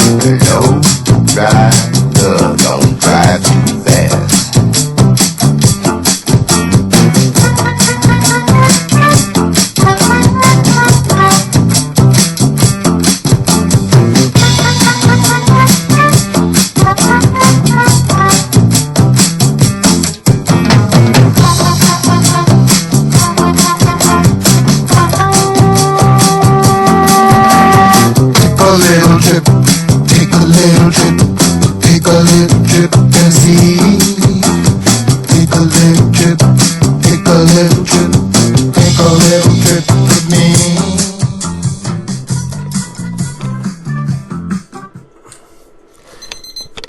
Don't drive too fast. Take a little trip and see. Take a little trip with me.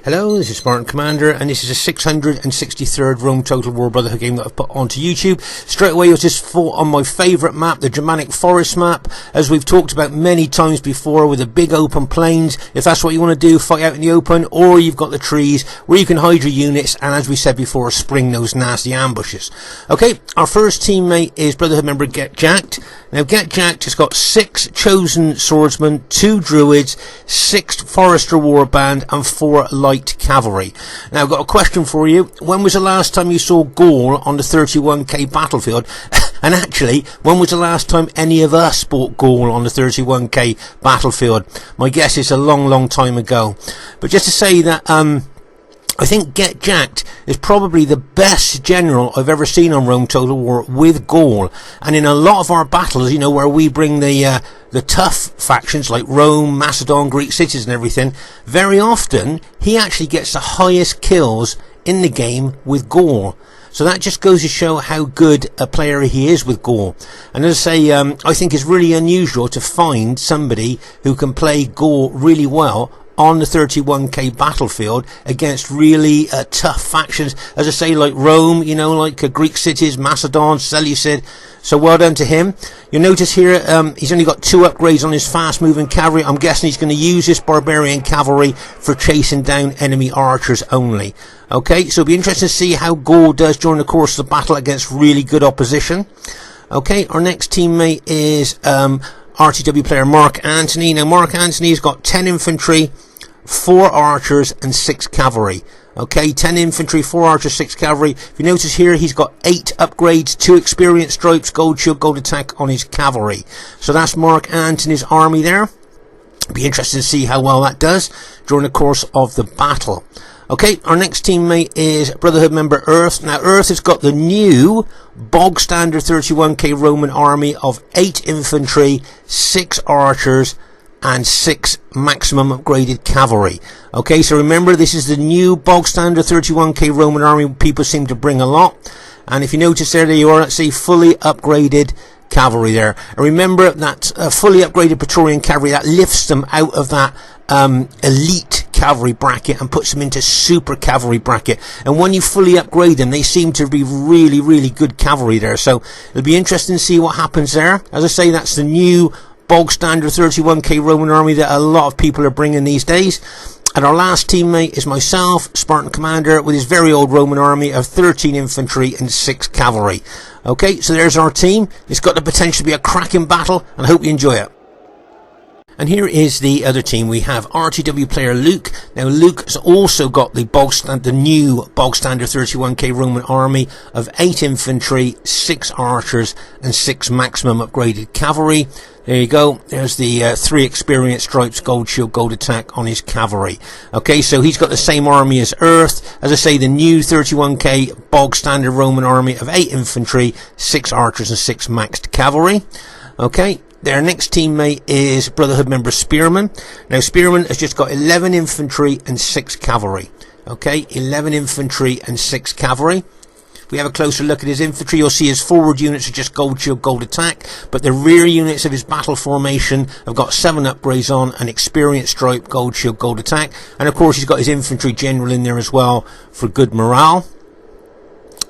Hello, this is Spartan Commander, and this is a 663rd Rome Total War Brotherhood game that I've put onto YouTube. Straight away, I just fought on my favourite map, the Germanic Forest map, as we've talked about many times before, with the big open plains. If that's what you want to do, fight out in the open, or you've got the trees where you can hide your units, and as we said before, spring those nasty ambushes. Okay, our first teammate is Brotherhood member Get Jacked. Now, Get Jacked has got 6 chosen swordsmen, 2 druids, 6 forester warband, and 4 light cavalry. Now, I've got a question for you. When was the last time you saw Gaul on the 31k battlefield? And actually, when was the last time any of us bought Gaul on the 31k battlefield? My guess is a long time ago. But just to say that, I think Get Jacked is probably the best general I've ever seen on Rome Total War with Gaul. And in a lot of our battles, you know, where we bring the tough factions like Rome, Macedon, Greek cities and everything, very often he actually gets the highest kills in the game with Gaul. So that just goes to show how good a player he is with Gaul. And as I say, I think it's really unusual to find somebody who can play Gaul really well on the 31k battlefield against really tough factions, as I say, like Rome, you know, like Greek cities, Macedon, Seleucid. So well done to him. You'll notice here he's only got 2 upgrades on his fast moving cavalry. I'm guessing he's going to use this barbarian cavalry for chasing down enemy archers only. Okay, so it'll be interesting to see how Gaul does during the course of the battle against really good opposition. Okay, our next teammate is RTW player Mark Antony. Now, Mark Antony's got 10 infantry, 4 archers and 6 cavalry. Okay, 10 infantry, 4 archers, 6 cavalry. If you notice here, he's got 8 upgrades, 2 experience stripes, gold shield, gold attack on his cavalry. So that's Mark Antony's army there. Be interesting to see how well that does during the course of the battle. Okay, our next teammate is Brotherhood member Earth. Now, Earth has got the new bog standard 31k Roman army of 8 infantry, 6 archers, and 6 maximum upgraded cavalry. Okay, so remember, this is the new bog standard 31k Roman army people seem to bring a lot. And if you notice there you are, let's see, fully upgraded cavalry there. And remember that fully upgraded Praetorian cavalry, that lifts them out of that elite cavalry bracket and puts them into super cavalry bracket. And when you fully upgrade them, they seem to be really good cavalry there. So it'll be interesting to see what happens there. As I say, that's the new bog standard 31k Roman army that a lot of people are bringing these days. And our last teammate is myself, Spartan Commander, with his very old Roman army of 13 infantry and 6 cavalry. Okay, so there's our team. It's got the potential to be a cracking battle, and I hope you enjoy it. And here is the other team. We have RTW player Luke. Now, Luke has also got the new bog standard 31k Roman army of 8 infantry, 6 archers, and 6 maximum upgraded cavalry. There you go. There's the 3 experience stripes, gold shield, gold attack on his cavalry. Okay, so he's got the same army as Earth. As I say, the new 31k bog standard Roman army of 8 infantry, 6 archers, and 6 maxed cavalry. Okay. Their next teammate is Brotherhood member Spearman. Now, Spearman has just got 11 infantry and 6 cavalry. Okay, 11 infantry and 6 cavalry. If we have a closer look at his infantry, you'll see his forward units are just gold shield, gold attack, but the rear units of his battle formation have got 7 upgrades on, an experience stripe, gold shield, gold attack, and of course he's got his infantry general in there as well for good morale.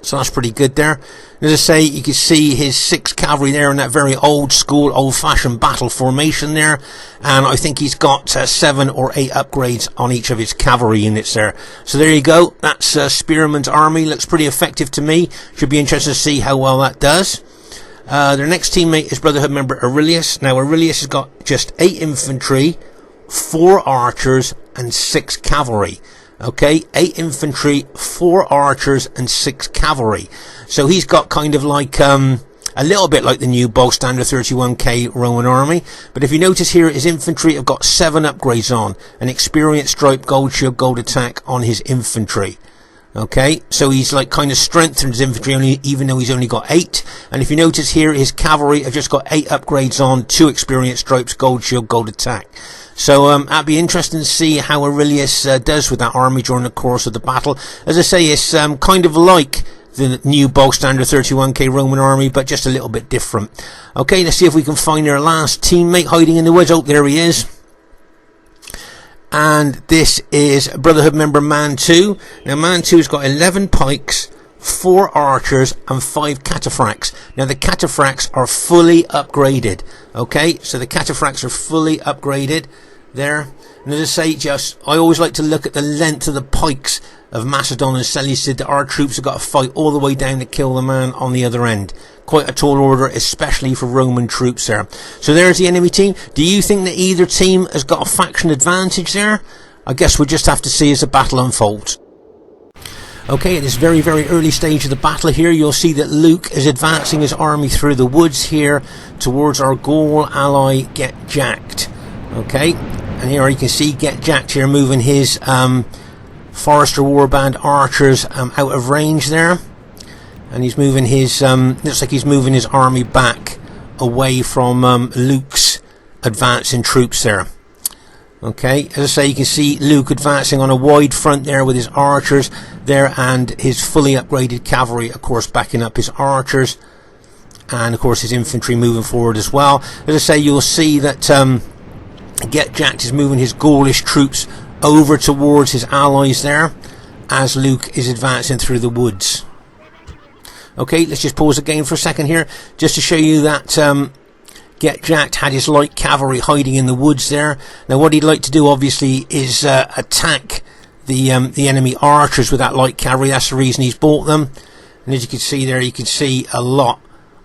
So that's pretty good there. As I say, you can see his 6 cavalry there in that very old school, old-fashioned battle formation there. And I think he's got 7 or 8 upgrades on each of his cavalry units there. So there you go. That's Spearman's army. Looks pretty effective to me. Should be interesting to see how well that does. Their next teammate is Brotherhood member Aurelius. Now, Aurelius has got just 8 infantry, 4 archers and 6 cavalry. Okay, 8 infantry, 4 archers and 6 cavalry. So he's got kind of like a little bit like the new bog standard 31k Roman army. But if you notice here, his infantry have got 7 upgrades on. An experience stripe, gold shield, gold attack on his infantry. Okay, so he's like kind of strengthened his infantry even though he's only got 8. And if you notice here, his cavalry have just got 8 upgrades on, 2 experience stripes, gold shield, gold attack. So that'd be interesting to see how Aurelius does with that army during the course of the battle. As I say, it's kind of like the new bog standard 31k Roman army, but just a little bit different. Okay, let's see if we can find our last teammate hiding in the woods. Oh, there he is. And this is Brotherhood member Man 2. Now Man 2's got 11 pikes, 4 archers and 5 cataphracts. Now the cataphracts are fully upgraded. Okay, so the cataphracts are fully upgraded there. And as I say, I always like to look at the length of the pikes of Macedon and Seleucid. Our troops have got to fight all the way down to kill the man on the other end. Quite a tall order, especially for Roman troops there. So there's the enemy team. Do you think that either team has got a faction advantage there? I guess we'll just have to see as the battle unfolds. Okay, at this very, very early stage of the battle here, you'll see that Luke is advancing his army through the woods here towards our Gaul ally, Get Jacked. Okay, and here you can see Get Jacked here moving his Forester Warband archers out of range there. And he's moving his, looks like he's moving his army back away from Luke's advancing troops there. Okay, as I say, you can see Luke advancing on a wide front there with his archers there, and his fully upgraded cavalry, of course, backing up his archers, and of course his infantry moving forward as well. As I say, you'll see that Get Jacked is moving his Gaulish troops over towards his allies there, as Luke is advancing through the woods. Okay, let's just pause again for a second here, just to show you that Get Jacked had his light cavalry hiding in the woods there. Now what he'd like to do obviously is attack the enemy archers with that light cavalry. That's the reason he's bought them. And as you can see there, you can see a lot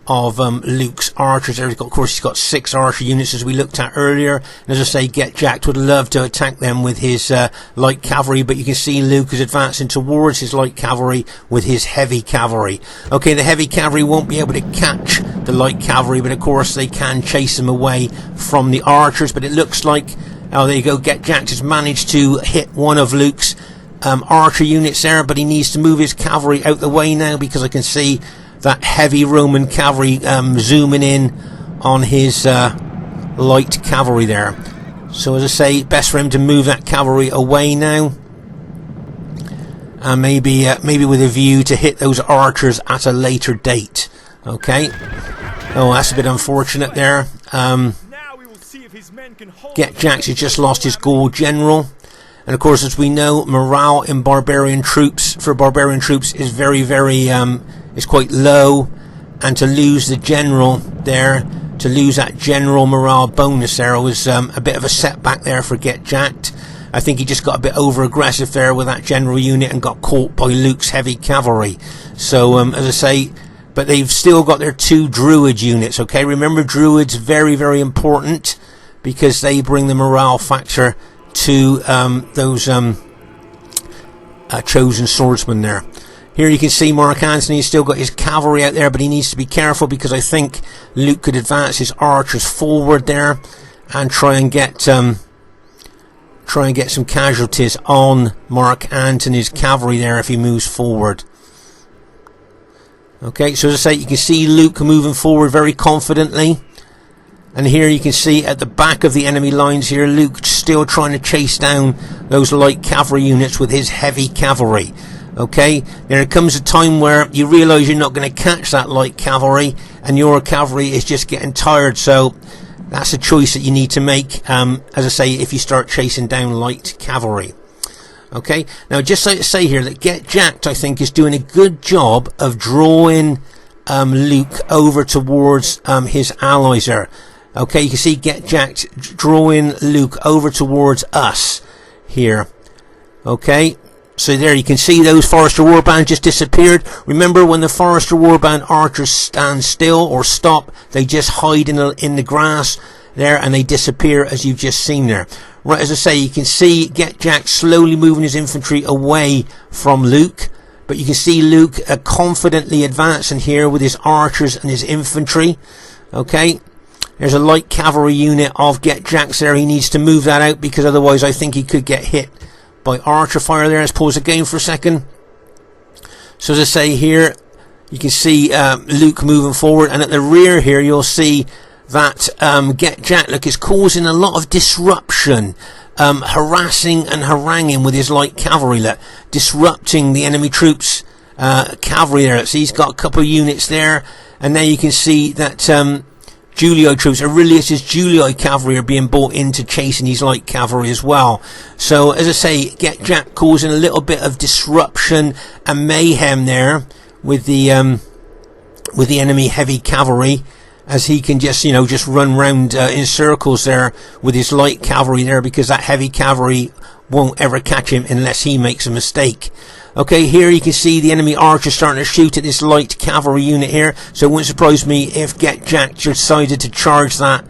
of Luke's archers there. Of course he's got 6 archer units as we looked at earlier. And as I say, Get Jacked would love to attack them with his light cavalry, but you can see Luke is advancing towards his light cavalry with his heavy cavalry. Okay, the heavy cavalry won't be able to catch the light cavalry, but of course they can chase them away from the archers. But it looks like, oh, there you go, Get Jacked has managed to hit one of Luke's archer units there, but he needs to move his cavalry out the way now, because I can see that heavy Roman cavalry zooming in on his light cavalry there. So as I say, best for him to move that cavalry away now, and maybe with a view to hit those archers at a later date. Okay. Oh, that's a bit unfortunate there. Get Jacked has just lost his Gaul general. And of course, as we know, morale in barbarian troops is very, very is quite low, and to lose the general there, to lose that general morale bonus there, was a bit of a setback there for Get Jacked. I think he just got a bit over aggressive there with that general unit and got caught by Luke's heavy cavalry. So as I say, but they've still got their 2 druid units. Okay, remember, druids very, very important, because they bring the morale factor to those chosen swordsmen there. Here you can see Mark Antony has still got his cavalry out there, but he needs to be careful, because I think Luke could advance his archers forward there and try and get some casualties on Mark Antony's cavalry there if he moves forward. Okay, so as I say, you can see Luke moving forward very confidently. And here you can see at the back of the enemy lines here, Luke still trying to chase down those light cavalry units with his heavy cavalry. Okay, there comes a time where you realise you're not going to catch that light cavalry, and your cavalry is just getting tired. So that's a choice that you need to make, as I say, if you start chasing down light cavalry. Okay, now just like to say here that Get Jacked, I think, is doing a good job of drawing Luke over towards his allies there. Okay, you can see Get Jacked drawing Luke over towards us here. Okay, so there you can see those Forester Warband just disappeared. Remember, when the Forester Warband archers stand still or stop, they just hide in the grass. there, and they disappear as you've just seen there. Right, as I say, you can see Get Jack slowly moving his infantry away from Luke, but you can see Luke confidently advancing here with his archers and his infantry. Okay, there's a light cavalry unit of Get Jack's there. He needs to move that out because otherwise I think he could get hit by archer fire there. Let's pause the game for a second. So as I say here, you can see Luke moving forward, and at the rear here you'll see that Get Jack, look, is causing a lot of disruption, harassing and haranguing with his light cavalry, look, disrupting the enemy troops, cavalry there. So he's got a couple of units there, and now you can see that Julii troops, Aurelius's Julii cavalry, are being brought into chasing his light cavalry as well. So as I say, Get Jack causing a little bit of disruption and mayhem there with the enemy heavy cavalry, as he can just, you know, just run round in circles there with his light cavalry there, because that heavy cavalry won't ever catch him unless he makes a mistake. Okay, here you can see the enemy archers starting to shoot at this light cavalry unit here, so it wouldn't surprise me if Get Jack decided to charge that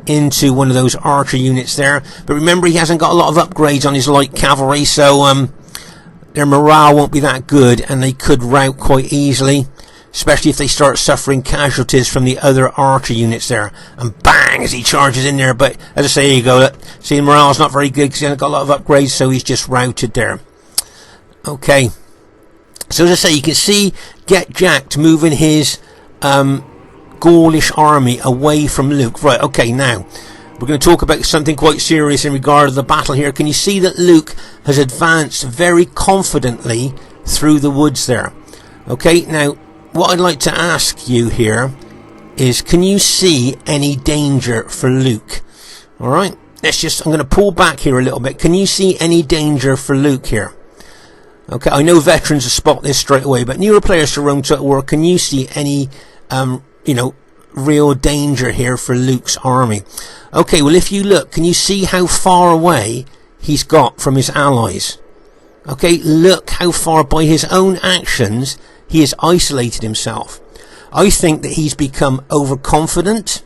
into one of those archer units there. But remember, he hasn't got a lot of upgrades on his light cavalry, so their morale won't be that good, and they could rout quite easily, especially if they start suffering casualties from the other archer units there. And bang, as he charges in there. But as I say, here you go, look, see, the morale's not very good because he hasn't got a lot of upgrades, so he's just routed there. Okay, so as I say, you can see Get Jack moving his Gaulish army away from Luke. Right, okay, now we're going to talk about something quite serious in regard to the battle here. Can you see that Luke has advanced very confidently through the woods there? Okay, now what I'd like to ask you here is, can you see any danger for Luke? Alright, I'm going to pull back here a little bit. Can you see any danger for Luke here? Okay, I know veterans will spot this straight away, but newer players to Rome Total War, can you see any, real danger here for Luke's army? Okay, well, if you look, can you see how far away he's got from his allies? Okay, look how far, by his own actions, he has isolated himself. I think that he's become overconfident,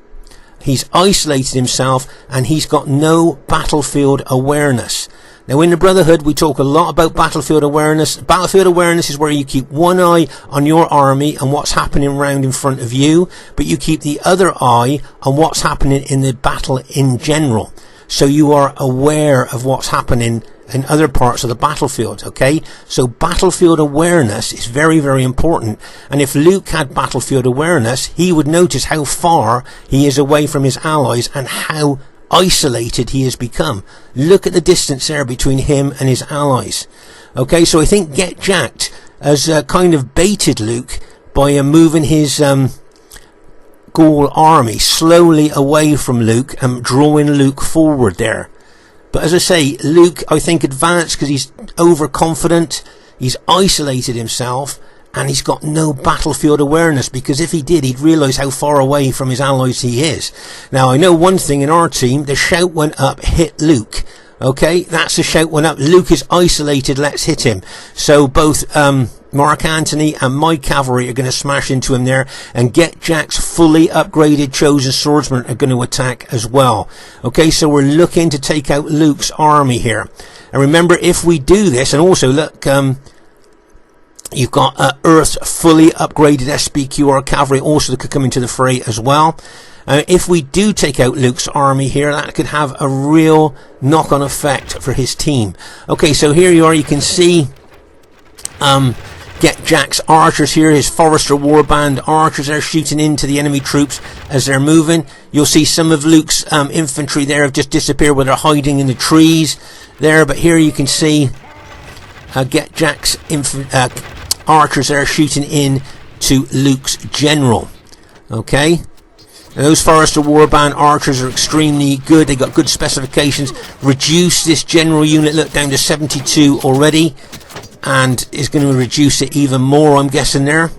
he's isolated himself, and he's got no battlefield awareness. Now, in the Brotherhood, we talk a lot about battlefield awareness. Battlefield awareness is where you keep one eye on your army and what's happening round in front of you, but you keep the other eye on what's happening in the battle in general. So you are aware of what's happening in other parts of the battlefield, okay? So battlefield awareness is very, very important. And if Luke had battlefield awareness, he would notice how far he is away from his allies and how isolated he has become. Look at the distance there between him and his allies. Okay, so I think Get Jacked has kind of baited Luke by moving his Gaul army slowly away from Luke and drawing Luke forward there. But as I say, Luke, I think, advanced because he's overconfident, he's isolated himself, and he's got no battlefield awareness, because if he did, he'd realise how far away from his allies he is. Now, I know one thing in our team, the shout went up, hit Luke. Okay, that's the shout went up. Luke is isolated, let's hit him. So both Mark Antony and my cavalry are going to smash into him there, and Get Jack's fully upgraded chosen swordsmen are going to attack as well. Okay, so we're looking to take out Luke's army here. And remember, if we do this, and also look, you've got Earth's fully upgraded SBQR cavalry also that could come into the fray as well. If we do take out Luke's army here, that could have a real knock-on effect for his team. Okay, so here you are, you can see Get Jack's archers here, his Forester Warband archers are shooting into the enemy troops as they're moving. You'll see some of Luke's infantry there have just disappeared where they're hiding in the trees there, but here you can see Get Jack's archers there shooting in to Luke's general. Okay, and those Forester Warband archers are extremely good. They got good specifications. Reduce this general unit, look, down to 72 already, and is going to reduce it even more, I'm guessing there.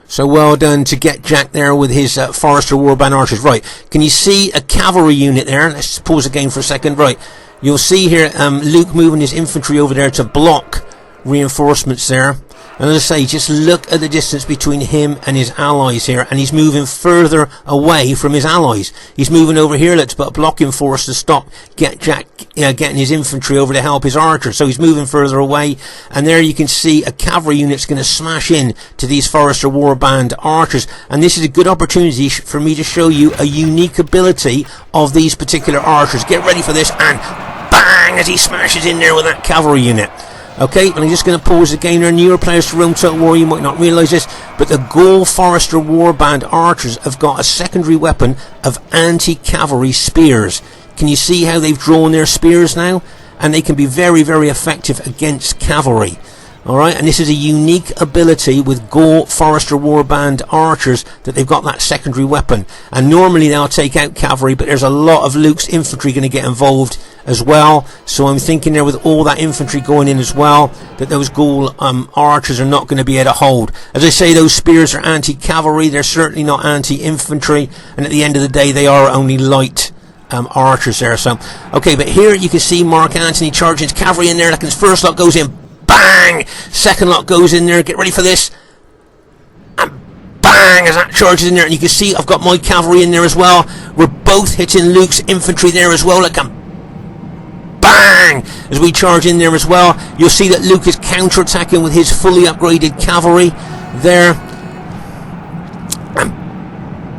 So well done to Get Jack there with his Forester Warband archers. Right, can you see a cavalry unit there? Let's pause the game for a second. Right, you'll see here Luke moving his infantry over there to block reinforcements there. And as I say, just look at the distance between him and his allies here, and he's moving further away from his allies. He's moving over here, let's put a blocking force to stop getting his infantry over to help his archers. So he's moving further away, and there you can see a cavalry unit's going to smash in to these Forester Warband archers. And this is a good opportunity for me to show you a unique ability of these particular archers. Get ready for this, and bang, as he smashes in there with that cavalry unit. Okay, and I'm just going to pause again. There are newer players to Rome Total War, you might not realise this, but the Gaul Forester Warband archers have got a secondary weapon of anti-cavalry spears. Can you see how they've drawn their spears now? And they can be very, very effective against cavalry. Alright, and this is a unique ability with Gaul Forester Warband archers, that they've got that secondary weapon. And normally they'll take out cavalry, but there's a lot of Luke's infantry going to get involved as well. So I'm thinking there, with all that infantry going in as well, that those Gaul archers are not going to be able to hold. As I say, those spears are anti-cavalry, they're certainly not anti-infantry, and at the end of the day they are only light archers there. So okay, but here you can see Mark Antony charging his cavalry in there, like his first lot goes in, bang! Second lot goes in there, get ready for this, and bang, as that charges in there. And you can see I've got my cavalry in there as well. We're both hitting Luke's infantry there as well, like a bang, as we charge in there as well. You'll see that Luke is counter-attacking with his fully upgraded cavalry there, and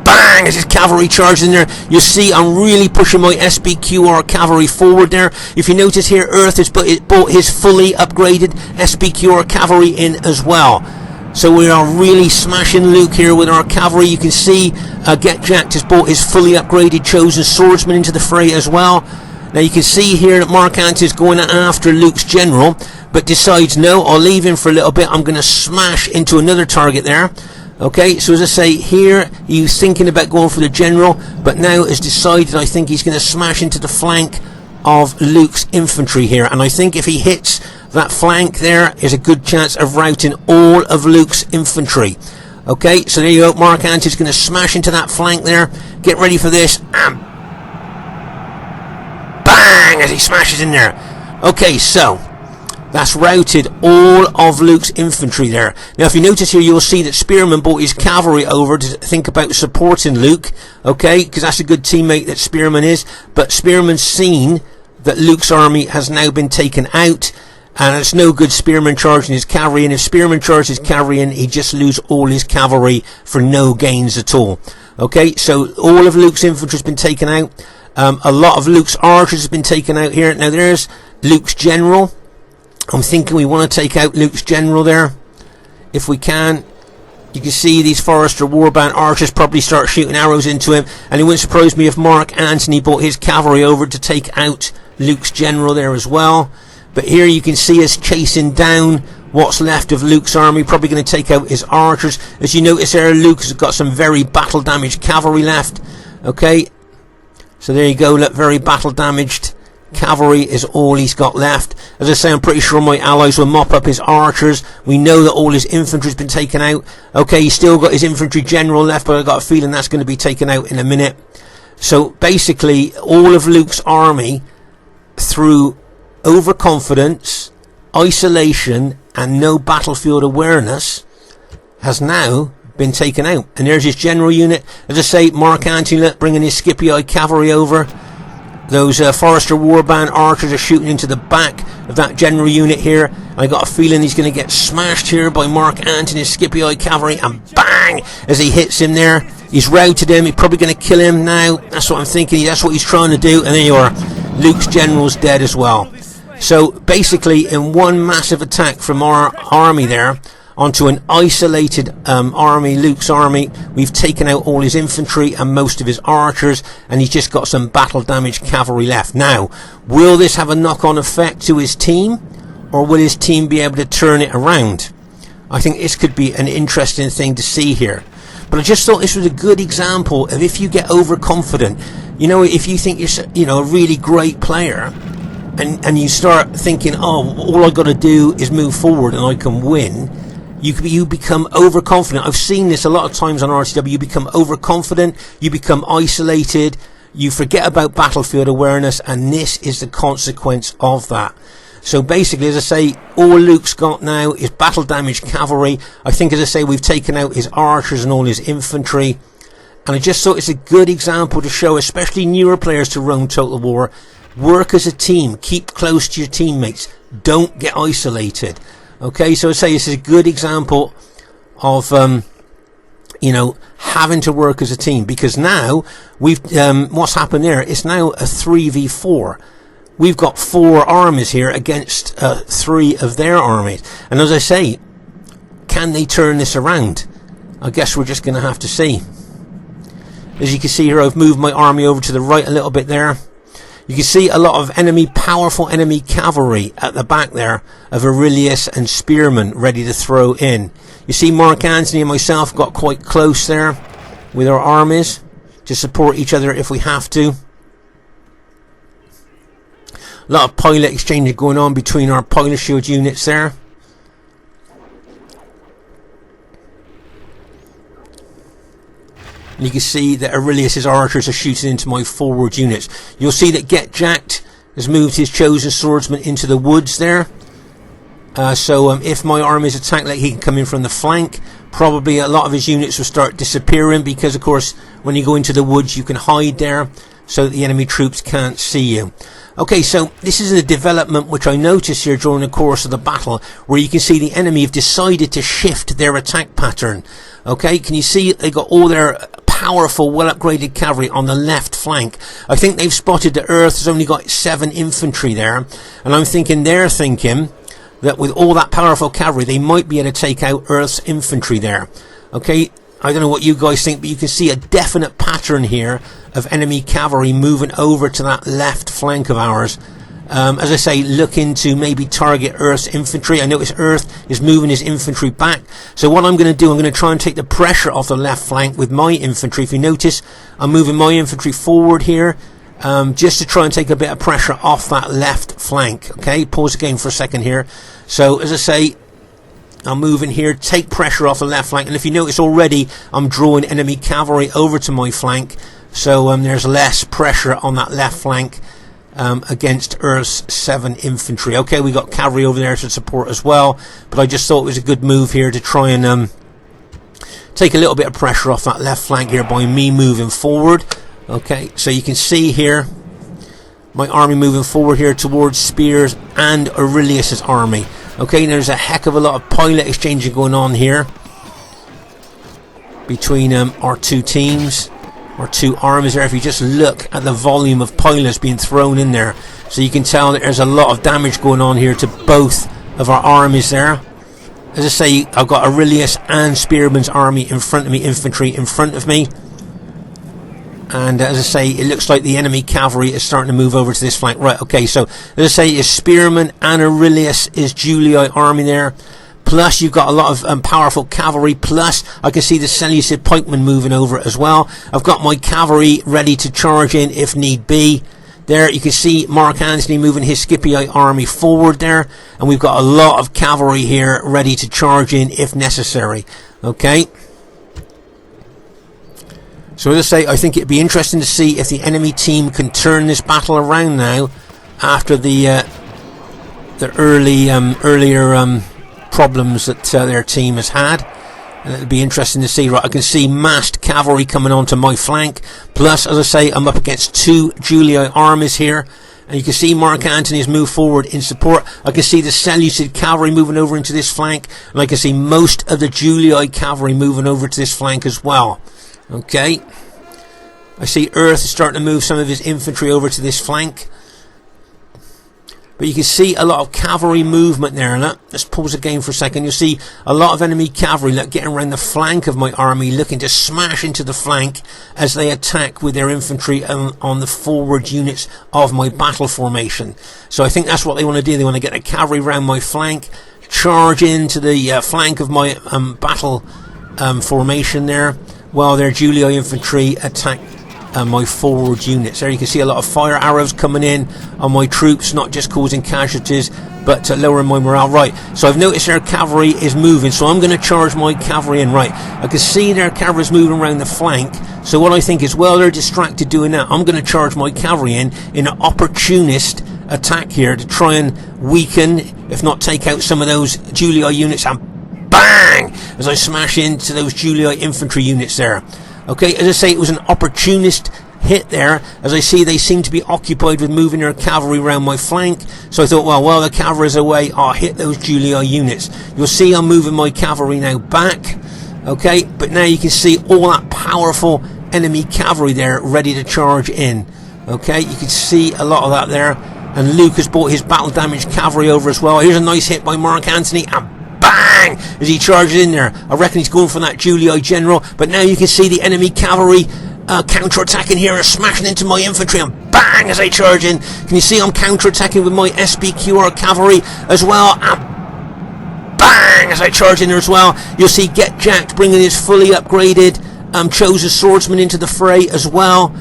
bang, as his cavalry charges in there. You see I'm really pushing my SBQR cavalry forward there. If you notice here, Earth has bought his fully upgraded SBQR cavalry in as well. So we are really smashing Luke here with our cavalry. You can see Get Jacked has bought his fully upgraded Chosen Swordsman into the fray as well. Now you can see here that Mark Antony is going after Luke's general, but decides, no, I'll leave him for a little bit. I'm going to smash into another target there. Okay, so as I say, here he was thinking about going for the general, but now has decided, I think he's going to smash into the flank of Luke's infantry here. And I think if he hits that flank there, there's a good chance of routing all of Luke's infantry. Okay, so there you go. Mark Antony's going to smash into that flank there. Get ready for this, and bang, as he smashes in there. Okay, so that's routed all of Luke's infantry there. Now if you notice here, you'll see that Spearman brought his cavalry over to think about supporting Luke, okay, because that's a good teammate that Spearman is. But Spearman's seen that Luke's army has now been taken out, and it's no good Spearman charging his cavalry, and if Spearman charges his cavalry in, he just lose all his cavalry for no gains at all. Okay, so all of Luke's infantry has been taken out. A lot of Luke's archers has been taken out here. Now there's Luke's general. I'm thinking we want to take out Luke's general there, if we can. You can see these Forester Warband archers probably start shooting arrows into him, and it wouldn't surprise me if Mark Antony brought his cavalry over to take out Luke's general there as well. But here you can see us chasing down what's left of Luke's army, probably going to take out his archers. As you notice there, Luke has got some very battle damaged cavalry left. Okay, so there you go, look, very battle damaged cavalry is all he's got left. As I say, I'm pretty sure my allies will mop up his archers. We know that all his infantry has been taken out. Okay, he's still got his infantry general left, but I've got a feeling that's going to be taken out in a minute. So basically all of Luke's army, through overconfidence, isolation and no battlefield awareness, has now been taken out. And there's his general unit. As I say, Mark Antony bringing his Scipii cavalry over. Those Forester Warband archers are shooting into the back of that general unit here. I got a feeling he's going to get smashed here by Mark Antony's Scipii cavalry, and bang, as he hits him there. He's routed him. He's probably going to kill him now. That's what I'm thinking. That's what he's trying to do. And there you are. Luke's general's dead as well. So basically, in one massive attack from our army there onto an isolated army, Luke's army, we've taken out all his infantry and most of his archers, and he's just got some battle damaged cavalry left. Now, will this have a knock-on effect to his team, or will his team be able to turn it around? I think this could be an interesting thing to see here. But I just thought this was a good example of, if you get overconfident, you know, if you think you're, you know, a really great player, and you start thinking, oh, all I got to do is move forward and I can win, you become overconfident. I've seen this a lot of times on RTW. You become overconfident, you become isolated, you forget about battlefield awareness, and this is the consequence of that. So basically, as I say, all Luke's got now is battle damaged cavalry. I think, as I say, we've taken out his archers and all his infantry. And I just thought it's a good example to show, especially newer players to Rome Total War, work as a team, keep close to your teammates, don't get isolated. Okay, so I say this is a good example of, you know, having to work as a team, because now we've, what's happened there, it's now a 3v4. We've got 4 armies here against 3 of their armies. And as I say, can they turn this around? I guess we're just going to have to see. As you can see here, I've moved my army over to the right a little bit there. You can see a lot of powerful enemy cavalry at the back there of Aurelius and spearmen ready to throw in. You see Mark Antony and myself got quite close there with our armies to support each other if we have to. A lot of pilot exchanging going on between our pilot shield units there. And you can see that Aurelius's archers are shooting into my forward units. You'll see that Get Jacked has moved his chosen swordsman into the woods there. So if my army is attacked, like, he can come in from the flank. Probably a lot of his units will start disappearing, because of course when you go into the woods you can hide there so that the enemy troops can't see you. Okay, so this is a development which I noticed here during the course of the battle, where you can see the enemy have decided to shift their attack pattern. Okay, can you see they got all their powerful, well upgraded cavalry on the left flank? I think they've spotted that Earth has only got 7 infantry there, and I'm thinking they're thinking that with all that powerful cavalry they might be able to take out Earth's infantry there. Okay, I don't know what you guys think, but you can see a definite pattern here of enemy cavalry moving over to that left flank of ours. As I say, looking to maybe target Earth's infantry. I notice Earth is moving his infantry back. So what I'm going to do, I'm going to try and take the pressure off the left flank with my infantry. If you notice, I'm moving my infantry forward here, just to try and take a bit of pressure off that left flank. Okay, pause again for a second here. So as I say, I'm moving here, take pressure off the left flank, and if you notice already, I'm drawing enemy cavalry over to my flank, so there's less pressure on that left flank against Earth's 7 infantry. Okay, we got cavalry over there to support as well, but I just thought it was a good move here to try and take a little bit of pressure off that left flank here by me moving forward. Okay, so you can see here my army moving forward here towards Spears and Aurelius's army. Okay, there's a heck of a lot of pilot exchanging going on here between our 2 teams, our 2 armies there. If you just look at the volume of pilots being thrown in there, so you can tell that there's a lot of damage going on here to both of our armies there. As I say, I've got Aurelius and Spearman's army in front of me, infantry in front of me. And as I say, it looks like the enemy cavalry is starting to move over to this flank. Right, okay, so as I say, is Spearman and Aurelius is Julii army there. Plus you've got a lot of powerful cavalry. Plus I can see the Seleucid pikemen moving over as well. I've got my cavalry ready to charge in if need be. There you can see Mark Antony moving his Scipii army forward there. And we've got a lot of cavalry here ready to charge in if necessary. Okay. So as I say, I think it'd be interesting to see if the enemy team can turn this battle around now after the earlier problems that their team has had. And it'd be interesting to see. Right, I can see massed cavalry coming onto my flank. Plus, as I say, I'm up against 2 Julii armies here. And you can see Mark Antony's move forward in support. I can see the Seleucid cavalry moving over into this flank. And I can see most of the Julii cavalry moving over to this flank as well. Okay, I see Earth is starting to move some of his infantry over to this flank, but you can see a lot of cavalry movement there. Look, let's pause again for a second. You'll see a lot of enemy cavalry getting around the flank of my army, looking to smash into the flank as they attack with their infantry on the forward units of my battle formation. So I think that's what they want to do. They want to get the cavalry around my flank, charge into the flank of my battle formation there, while their Julii infantry attack my forward units. There you can see a lot of fire arrows coming in on my troops, not just causing casualties, but lowering my morale. Right, so I've noticed their cavalry is moving, so I'm going to charge my cavalry in. Right, I can see their cavalry is moving around the flank, so what I think is, well, they're distracted doing that, I'm going to charge my cavalry in an opportunist attack here to try and weaken, if not take out, some of those Julii units, and bang, as I smash into those Julii infantry units there. Okay, as I say, it was an opportunist hit there, as I see they seem to be occupied with moving their cavalry around my flank. So I thought, well, the cavalry's away, I'll hit those Julii units. You'll see I'm moving my cavalry now back. Okay, but now you can see all that powerful enemy cavalry there ready to charge in. Okay, you can see a lot of that there, and Luke has brought his battle damaged cavalry over as well. Here's a nice hit by Mark Antony, and bang, as he charges in there. I reckon he's going for that Julii general, but now you can see the enemy cavalry counter-attacking here, and smashing into my infantry, and bang, as I charge in. Can you see I'm counter-attacking with my SPQR cavalry as well, and bang, as I charge in there as well. You'll see Get Jacked bringing his fully upgraded chosen swordsman into the fray as well.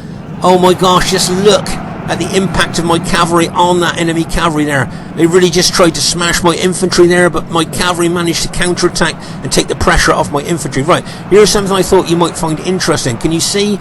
Oh my gosh, just look at the impact of my cavalry on that enemy cavalry there. They really just tried to smash my infantry there, but my cavalry managed to counter-attack and take the pressure off my infantry. Right, here's something I thought you might find interesting. Can you see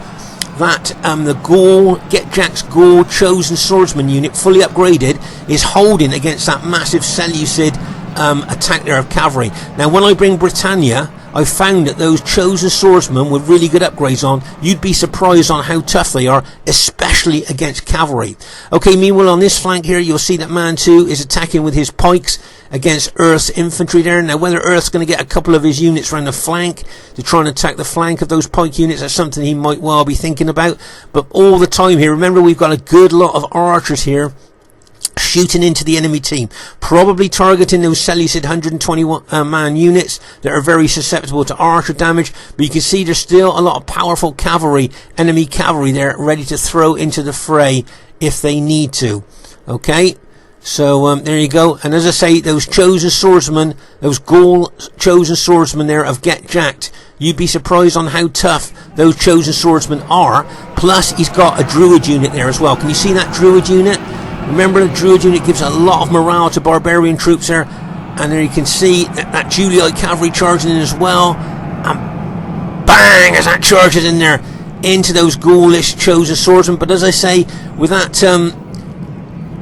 that the Gaul, Get Jack's Gaul chosen swordsman unit, fully upgraded, is holding against that massive Seleucid attack there of cavalry? Now, when I bring Britannia, I found that those chosen swordsmen with really good upgrades on, you'd be surprised on how tough they are, especially against cavalry. Okay, meanwhile on this flank here, you'll see that Man 2 is attacking with his pikes against Earth's infantry there. Now, whether Earth's going to get a couple of his units around the flank to try and attack the flank of those pike units, that's something he might well be thinking about. But all the time here, remember, we've got a good lot of archers here shooting into the enemy team, probably targeting those Seleucid 121 man units that are very susceptible to archer damage. But you can see there's still a lot of powerful cavalry, enemy cavalry there, ready to throw into the fray if they need to. Okay, so there you go. And as I say, those chosen swordsmen, those Gaul chosen swordsmen there of Get Jacked, you'd be surprised on how tough those chosen swordsmen are. Plus he's got a druid unit there as well. Can you see that druid unit? Remember, the druid unit gives a lot of morale to barbarian troops there. And there you can see that Julii cavalry charging in as well. And bang, as that charges in there into those Gaulish chosen swordsmen. But as I say, with that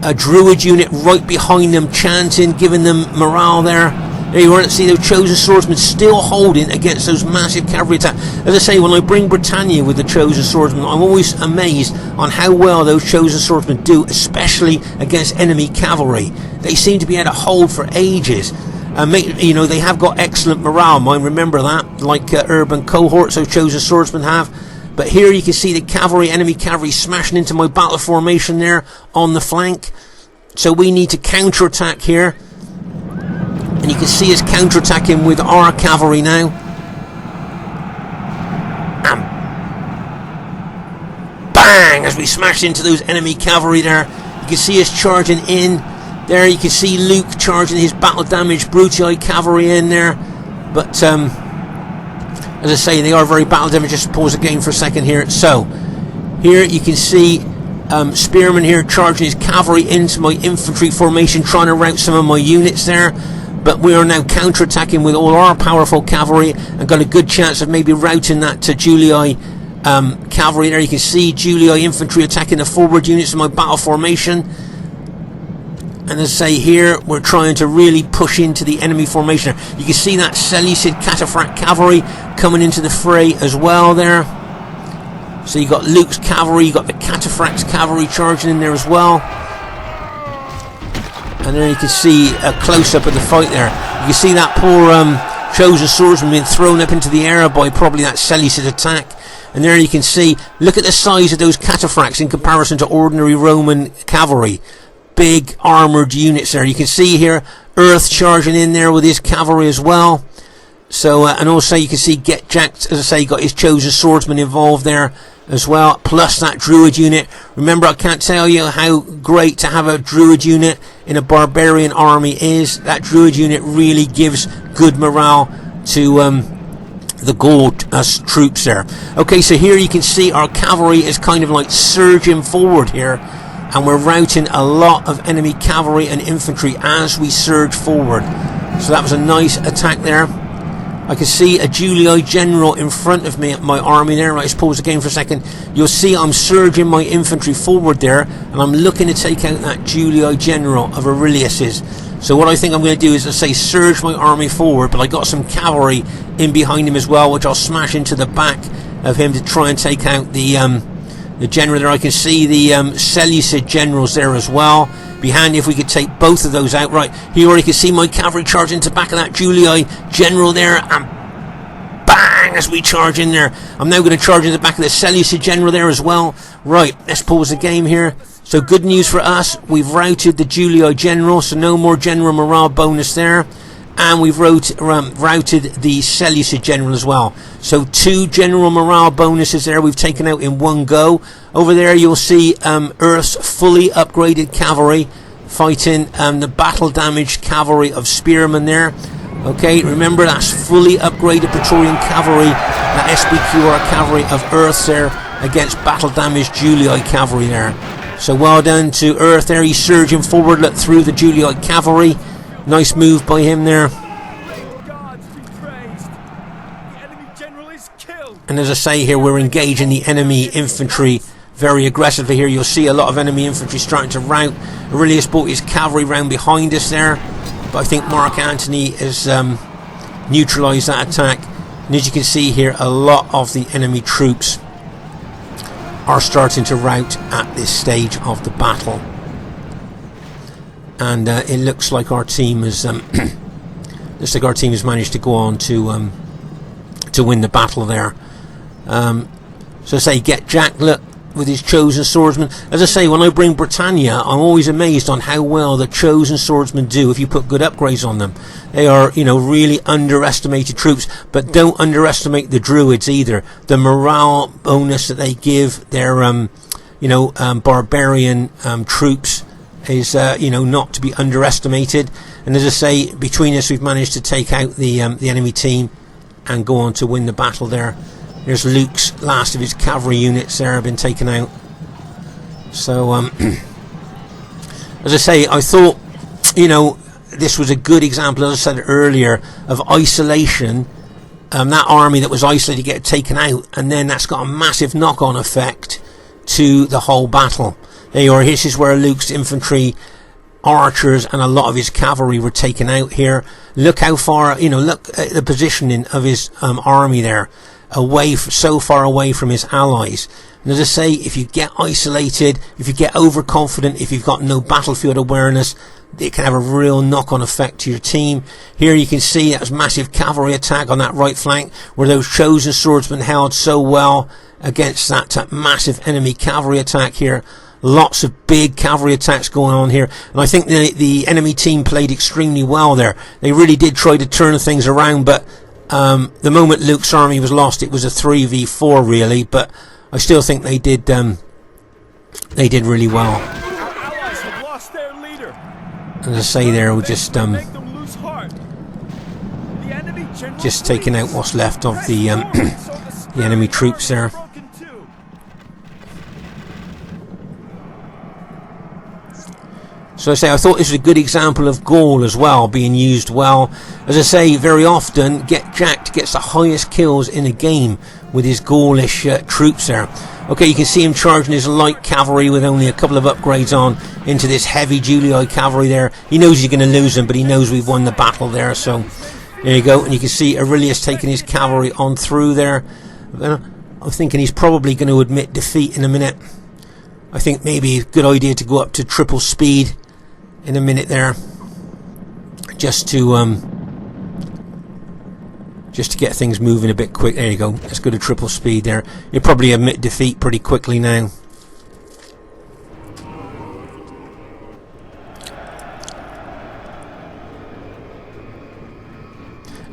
a druid unit right behind them chanting, giving them morale there. There you are. See those chosen swordsmen still holding against those massive cavalry attacks. As I say, when I bring Britannia with the chosen swordsmen, I'm always amazed on how well those chosen swordsmen do, especially against enemy cavalry. They seem to be able to hold for ages. You know, they have got excellent morale, mind, remember that, like urban cohorts those chosen swordsmen have. But here you can see the cavalry, enemy cavalry, smashing into my battle formation there on the flank. So we need to counter-attack here. And you can see us counter-attacking with our cavalry now. And bang, as we smash into those enemy cavalry there. You can see us charging in. There you can see Luke charging his battle damaged Brutii cavalry in there. But as I say, they are very battle damaged. Just pause the game for a second here. So here you can see Spearman here charging his cavalry into my infantry formation, trying to rout some of my units there. But we are now counter-attacking with all our powerful cavalry and got a good chance of maybe routing that to Julii cavalry there. You can see Julii infantry attacking the forward units of my battle formation. And as I say here, we're trying to really push into the enemy formation. You can see that Seleucid cataphract cavalry coming into the fray as well there. So you got Luke's cavalry, you got the cataphracts cavalry charging in there as well. And there you can see a close-up of the fight there. You can see that poor chosen swordsman being thrown up into the air by probably that Seleucid attack. And there you can see, look at the size of those cataphracts in comparison to ordinary Roman cavalry. Big armoured units there. You can see here Earth charging in there with his cavalry as well. So, and also you can see Get Jacked, as I say, got his chosen swordsman involved there as well, plus that druid unit. Remember, I can't tell you how great to have a druid unit in a barbarian army is. That druid unit really gives good morale to the Gaul troops there. Okay, so here you can see our cavalry is kind of like surging forward here, and we're routing a lot of enemy cavalry and infantry as we surge forward. So that was a nice attack there. I can see a Julii general in front of me at my army there. Right, let's pause the game for a second. You'll see I'm surging my infantry forward there, and I'm looking to take out that Julii general of Aurelius's. So what I think I'm going to do is, say, surge my army forward, but I got some cavalry in behind him as well, which I'll smash into the back of him to try and take out the general there. I can see the Seleucid generals there as well. Be handy if we could take both of those out. Right, here already can see my cavalry charge into the back of that Julii general there, and bang as we charge in there. I'm now going to charge in the back of the Seleucid general there as well. Right, let's pause the game here. So good news for us, we've routed the Julii general, so no more general morale bonus there. And we've routed the Seleucid general as well. So 2 general morale bonuses there we've taken out in one go. Over there you'll see Earth's fully upgraded cavalry fighting the battle damaged cavalry of spearmen there. Okay, remember that's fully upgraded Praetorian cavalry, that SBQR cavalry of Earth there against battle damaged Julii cavalry there. So well done to Earth there, he's surging forward, look, through the Julii cavalry. Nice move by him there. And as I say here, we're engaging the enemy infantry very aggressively here. You'll see a lot of enemy infantry starting to rout. Aurelius brought his cavalry round behind us there, but I think Mark Antony has neutralised that attack. And as you can see here, a lot of the enemy troops are starting to rout at this stage of the battle. And it looks like our team has managed to go on to win the battle there. So say, get Jack, look, with his chosen swordsman. As I say, when I bring Britannia, I'm always amazed on how well the chosen swordsmen do if you put good upgrades on them. They are, you know, really underestimated troops, but don't underestimate the druids either. The morale bonus that they give their barbarian troops is not to be underestimated. And as I say, between us we've managed to take out the enemy team and go on to win the battle there. There's Luke's last of his cavalry units there have been taken out. So as I say, I thought, you know, this was a good example, as I said earlier, of isolation. That army that was isolated get taken out, and then that's got a massive knock-on effect to the whole battle. There you are. This is where Luke's infantry, archers, and a lot of his cavalry were taken out here. Look how far, look at the positioning of his army there, so far away from his allies. And as I say, if you get isolated, if you get overconfident, if you've got no battlefield awareness, it can have a real knock-on effect to your team. Here you can see that was massive cavalry attack on that right flank, where those chosen swordsmen held so well against that massive enemy cavalry attack here. Lots of big cavalry attacks going on here, and I think the enemy team played extremely well there. They really did try to turn things around, but the moment Luke's army was lost, it was a 3v4 really, but I still think they did really well. As I say there, we're just taking out what's left of the enemy troops there. So I say, I thought this was a good example of Gaul as well, being used well. As I say, very often, Jack gets the highest kills in a game with his Gaulish troops there. Okay, you can see him charging his light cavalry with only a couple of upgrades on into this heavy Julii cavalry there. He knows he's going to lose them, but he knows we've won the battle there. So there you go, and you can see Aurelius taking his cavalry on through there. I'm thinking he's probably going to admit defeat in a minute. I think maybe a good idea to go up to triple speed in a minute there, just to get things moving a bit quick. There you go, let's go to triple speed there. You'll probably admit defeat pretty quickly now.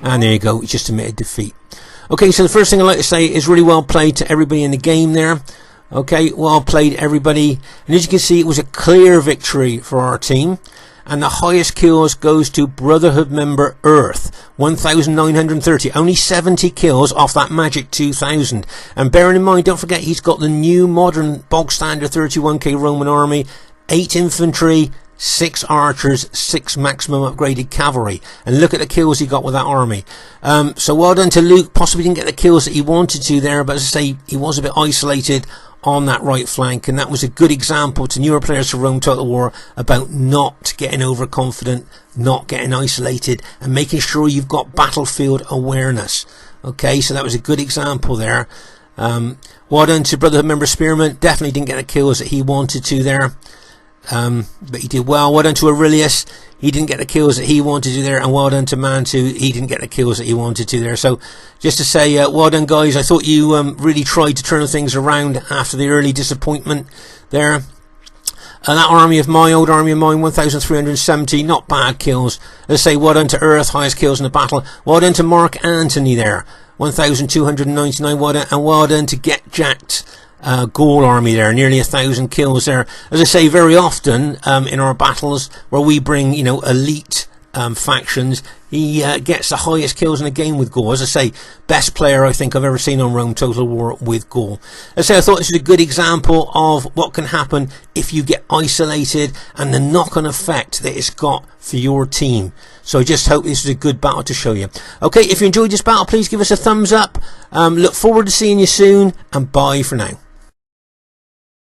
And there you go, he just admitted defeat. Okay, so the first thing I'd like to say is really well played to everybody in the game there. Okay, well played everybody, and as you can see, it was a clear victory for our team, and the highest kills goes to Brotherhood member Earth, 1,930, only 70 kills off that magic 2,000, and bearing in mind, don't forget, he's got the new modern bog standard 31k Roman army, 8 infantry, 6 archers, 6 maximum upgraded cavalry, and look at the kills he got with that army. So well done to Luke. Possibly didn't get the kills that he wanted to there, but as I say, he was a bit isolated on that right flank, and that was a good example to newer players to Rome Total War about not getting overconfident, not getting isolated, and making sure you've got battlefield awareness. Okay, so that was a good example there. Well done to Brotherhood member Spearman. Definitely didn't get the kills that he wanted to there. But he did well. Well done to Aurelius. He didn't get the kills that he wanted to there. And well done to Mantu. He didn't get the kills that he wanted to there. So just to say, well done, guys. I thought you really tried to turn things around after the early disappointment there. And that army of mine, old army of mine, 1,370, not bad kills. Let's say well done to Earth, highest kills in the battle. Well done to Mark Anthony there, 1,299. Well done, and well done to Get Jacked. Gaul army there, nearly 1,000 kills there. As I say, very often in our battles where we bring, you know, elite factions, he gets the highest kills in the game with Gaul. As I say, best player I think I've ever seen on Rome Total War with Gaul. As I say, I thought this was a good example of what can happen if you get isolated and the knock-on effect that it's got for your team. So I just hope this is a good battle to show you. Okay, if you enjoyed this battle, please give us a thumbs up. Look forward to seeing you soon, and bye for now.